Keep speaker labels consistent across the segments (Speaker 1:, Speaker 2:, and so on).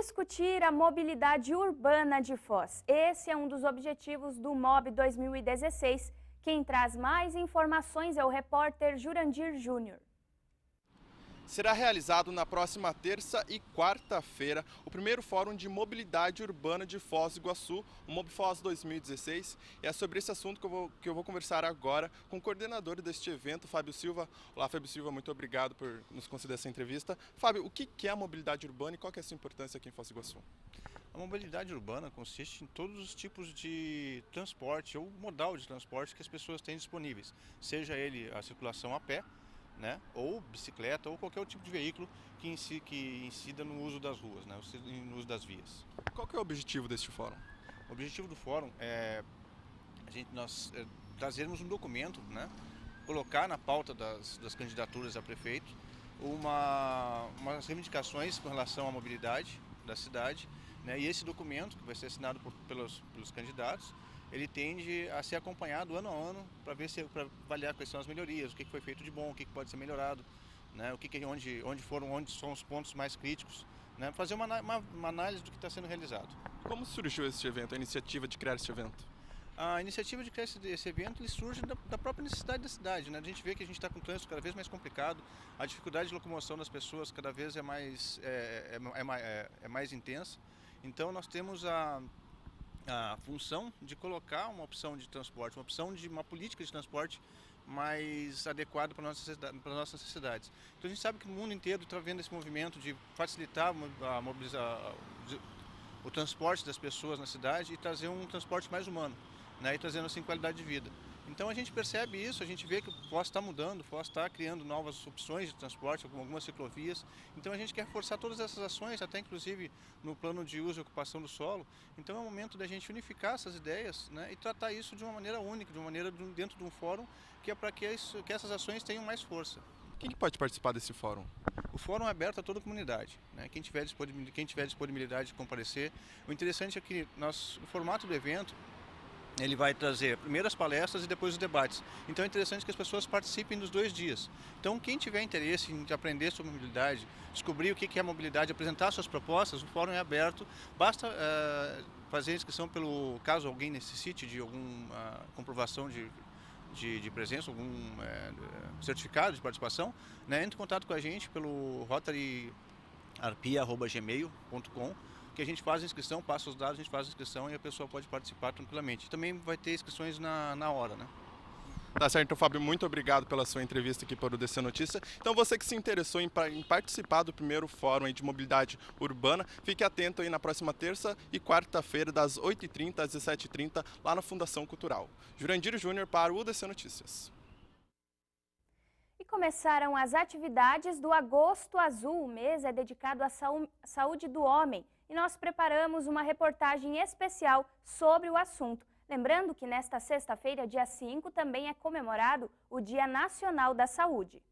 Speaker 1: discutir a mobilidade urbana de Foz. Esse é um dos objetivos do MOB 2016. Quem traz mais informações é o repórter Jurandir Júnior.
Speaker 2: Será realizado na próxima terça e quarta-feira o primeiro Fórum de Mobilidade Urbana de Foz do Iguaçu, o MobFoz 2016. E é sobre esse assunto que eu vou conversar agora com o coordenador deste evento, Fábio Silva. Olá, Fábio Silva, muito obrigado por nos conceder essa entrevista. Fábio, o que é a mobilidade urbana e qual que é a sua importância aqui em Foz do Iguaçu?
Speaker 3: A mobilidade urbana consiste em todos os tipos de transporte ou modal de transporte que as pessoas têm disponíveis, seja ele a circulação a pé, né, ou bicicleta, ou qualquer tipo de veículo que incida no uso das ruas, né, no uso das vias.
Speaker 2: Qual que é o objetivo deste fórum?
Speaker 3: O objetivo do fórum é nós trazermos um documento, né, colocar na pauta das candidaturas a prefeito umas reivindicações com relação à mobilidade da cidade, né, e esse documento, que vai ser assinado pelos candidatos, ele tende a ser acompanhado ano a ano para avaliar quais são as melhorias, o que foi feito de bom, o que pode ser melhorado, né, onde são os pontos mais críticos, né, fazer uma análise do que está sendo realizado.
Speaker 2: Como surgiu este evento, a iniciativa de criar este evento?
Speaker 3: A iniciativa de criar esse evento ele surge da própria necessidade da cidade, né? A gente vê que a gente está com um trânsito cada vez mais complicado, a dificuldade de locomoção das pessoas cada vez é mais intensa, então nós temos a função de colocar uma opção de transporte, uma política de transporte mais adequada para as nossas necessidades. Então a gente sabe que no mundo inteiro está vendo esse movimento de facilitar o transporte das pessoas na cidade e trazer um transporte mais humano, né, e trazendo assim qualidade de vida. Então a gente percebe isso, a gente vê que o Foz está mudando, o Foz está criando novas opções de transporte, com algumas ciclovias. Então a gente quer forçar todas essas ações, até inclusive no plano de uso e ocupação do solo. Então é o momento da gente unificar essas ideias, né, e tratar isso de uma maneira única, de uma maneira dentro de um fórum, que é para que essas ações tenham mais força.
Speaker 2: Quem que pode participar desse fórum?
Speaker 3: O fórum é aberto a toda a comunidade, né? Quem tiver disponibilidade de comparecer. O interessante é que o formato do evento, ele vai trazer primeiro as palestras e depois os debates. Então é interessante que as pessoas participem dos 2 dias. Então quem tiver interesse em aprender sobre mobilidade, descobrir o que é mobilidade, apresentar suas propostas, o fórum é aberto. Basta fazer a inscrição caso alguém necessite de alguma comprovação de presença, algum certificado de participação, né? Entre em contato com a gente pelo rotaryarpia@gmail.com, que a gente faz a inscrição, passa os dados, a gente faz a inscrição e a pessoa pode participar tranquilamente. Também vai ter inscrições na hora, né?
Speaker 2: Tá certo, então, Fábio, muito obrigado pela sua entrevista aqui para o DC Notícia. Então você que se interessou em participar do primeiro fórum aí de mobilidade urbana, fique atento aí na próxima terça e quarta-feira, das 8h30 às 17h30, lá na Fundação Cultural. Jurandir Júnior para o DC Notícias.
Speaker 1: E começaram as atividades do Agosto Azul. O mês é dedicado à saúde do homem. E nós preparamos uma reportagem especial sobre o assunto. Lembrando que nesta sexta-feira, dia 5, também é comemorado o Dia Nacional da Saúde.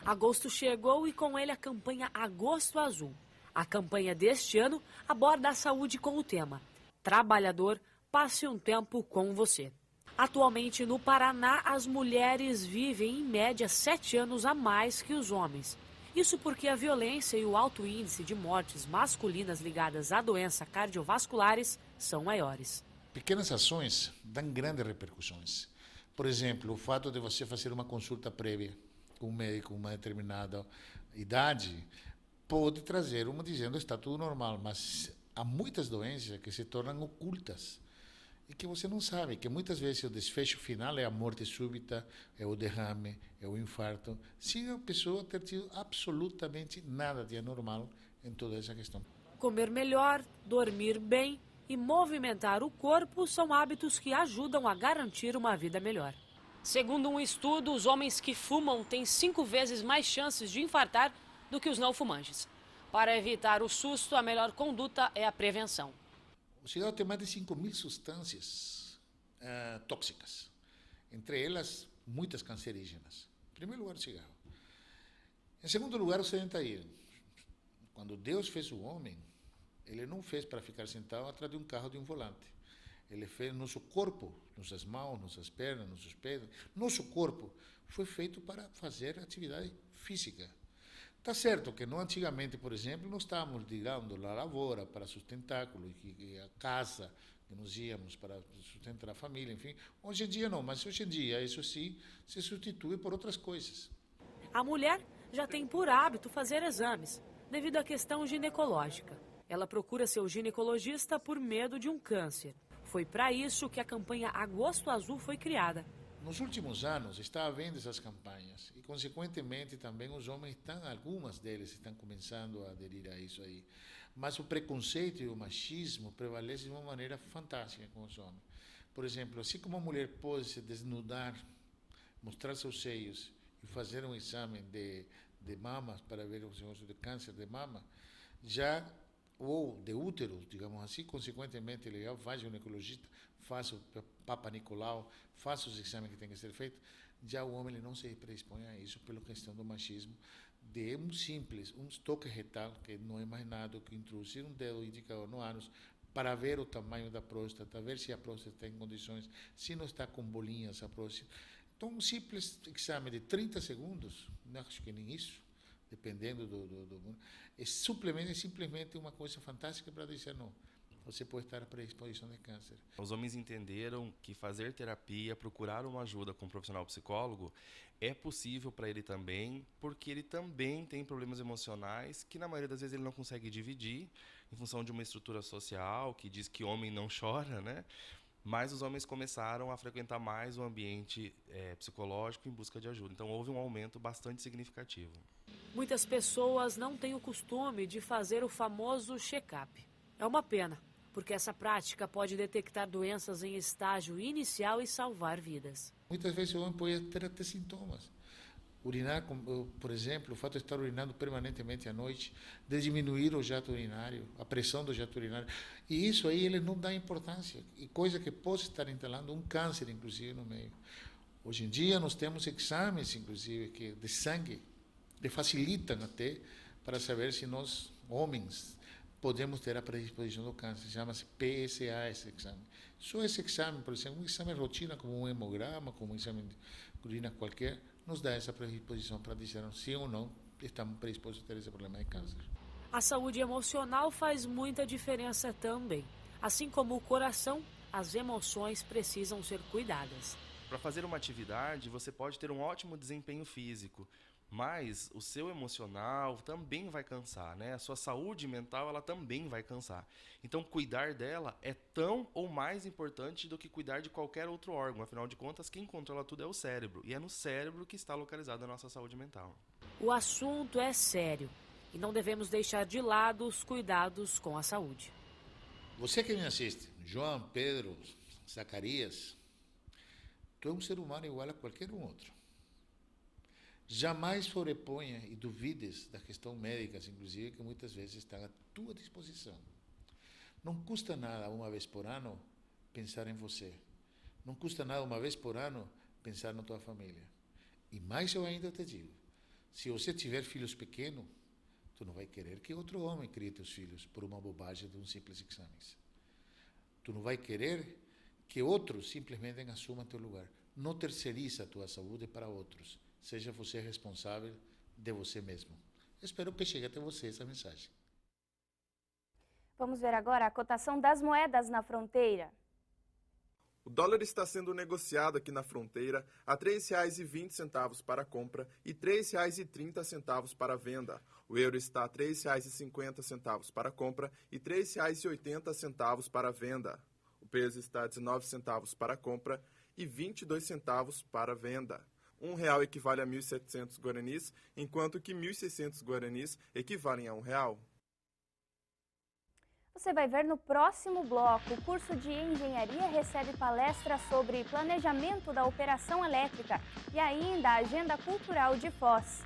Speaker 4: Agosto chegou e com ele a campanha Agosto Azul. A campanha deste ano aborda a saúde com o tema Trabalhador, passe um tempo com você. Atualmente no Paraná, as mulheres vivem em média 7 anos a mais que os homens. Isso porque a violência e o alto índice de mortes masculinas ligadas a doenças cardiovasculares são maiores.
Speaker 5: Pequenas ações dão grandes repercussões. Por exemplo, o fato de você fazer uma consulta prévia com um médico com uma determinada idade pode trazer dizendo que está tudo normal, mas há muitas doenças que se tornam ocultas e que você não sabe, que muitas vezes o desfecho final é a morte súbita, é o derrame, é o infarto, sem a pessoa ter tido absolutamente nada de anormal em toda essa questão.
Speaker 4: Comer melhor, dormir bem e movimentar o corpo são hábitos que ajudam a garantir uma vida melhor. Segundo um estudo, os homens que fumam têm 5 vezes mais chances de infartar do que os não fumantes. Para evitar o susto, a melhor conduta é a prevenção.
Speaker 5: O cigarro tem mais de 5.000 substâncias tóxicas, entre elas muitas cancerígenas. Em primeiro lugar, o cigarro. Em segundo lugar, o sedentarismo. Quando Deus fez o homem, ele não fez para ficar sentado atrás de um carro de um volante. Ele fez nosso corpo, nossas mãos, nossas pernas, nossos pés. Nosso corpo foi feito para fazer atividade física. Tá certo que não antigamente, por exemplo, nós estávamos ligando a lavoura para sustentáculo, e a casa que nós íamos para sustentar a família, enfim. Hoje em dia não, mas hoje em dia isso sim se substitui por outras coisas.
Speaker 4: A mulher já tem por hábito fazer exames, devido à questão ginecológica. Ela procura seu ginecologista por medo de um câncer. Foi para isso que a campanha Agosto Azul foi criada.
Speaker 5: Nos últimos anos está havendo essas campanhas e, consequentemente, também os homens algumas deles estão começando a aderir a isso aí. Mas o preconceito e o machismo prevalecem de uma maneira fantástica com os homens. Por exemplo, assim como a mulher pode se desnudar, mostrar seus seios e fazer um exame de mamas para ver o negócio de câncer de mama, já ou de útero, digamos assim, consequentemente, ele vai ao ginecologista, faça o Papa Nicolau, faça os exames que tem que ser feitos, já o homem ele não se predispõe a isso pela questão do machismo, de um simples, um toque retal, que não é mais nada que introduzir um dedo indicador no ânus para ver o tamanho da próstata, ver se a próstata está em condições, se não está com bolinhas a próstata. Então, um simples exame de 30 segundos, não acho que nem isso, dependendo é simplesmente uma coisa fantástica para dizer não. Você pode estar à predisposição de câncer.
Speaker 2: Os homens entenderam que fazer terapia, procurar uma ajuda com um profissional psicólogo é possível para ele também, porque ele também tem problemas emocionais que na maioria das vezes ele não consegue dividir em função de uma estrutura social que diz que homem não chora, né? Mas os homens começaram a frequentar mais o ambiente psicológico em busca de ajuda. Então houve um aumento bastante significativo.
Speaker 4: Muitas pessoas não têm o costume de fazer o famoso check-up. É uma pena, porque essa prática pode detectar doenças em estágio inicial e salvar vidas.
Speaker 5: Muitas vezes o homem pode ter até sintomas. Urinar, por exemplo, o fato de estar urinando permanentemente à noite, de diminuir o jato urinário, a pressão do jato urinário. E isso aí ele não dá importância. E coisa que pode estar instalando um câncer, inclusive, no meio. Hoje em dia nós temos exames, inclusive, de sangue, que facilitam até para saber se nós, homens, podemos ter a predisposição do câncer. Chama-se PSA esse exame. Só esse exame, por exemplo, um exame de rotina, como um hemograma, como um exame de urina qualquer, nos dá essa predisposição para dizer se ou não estamos predispostos a ter esse problema de câncer.
Speaker 4: A saúde emocional faz muita diferença também. Assim como o coração, as emoções precisam ser cuidadas.
Speaker 2: Para fazer uma atividade, você pode ter um ótimo desempenho físico, mas o seu emocional também vai cansar, né? A sua saúde mental ela também vai cansar. Então, cuidar dela é tão ou mais importante do que cuidar de qualquer outro órgão. Afinal de contas, quem controla tudo é o cérebro. E é no cérebro que está localizada a nossa saúde mental.
Speaker 4: O assunto é sério e não devemos deixar de lado os cuidados com a saúde.
Speaker 5: Você que me assiste, João, Pedro, Zacarias, tu é um ser humano igual a qualquer um outro. Jamais sobreponha e duvides da questão médica, inclusive, que muitas vezes estão à tua disposição. Não custa nada, uma vez por ano, pensar em você. Não custa nada, uma vez por ano, pensar na tua família. E mais eu ainda te digo, se você tiver filhos pequenos, tu não vai querer que outro homem crie teus filhos por uma bobagem de um simples exame. Tu não vai querer que outros simplesmente assumam teu lugar. Não terceiriza a tua saúde para outros. Seja você responsável de você mesmo. Espero que chegue até você essa mensagem.
Speaker 1: Vamos ver agora a cotação das moedas na fronteira.
Speaker 2: O dólar está sendo negociado aqui na fronteira a R$ 3,20 para compra e R$ 3,30 para venda. O euro está a R$ 3,50 para compra e R$ 3,80 para venda. O peso está a 19 centavos para compra e 22 centavos para venda. R$1 equivale a 1.700 guaranis, enquanto que 1.600 guaranis equivalem a R$1.
Speaker 1: Você vai ver no próximo bloco. O curso de engenharia recebe palestra sobre planejamento da operação elétrica e ainda a agenda cultural de Foz.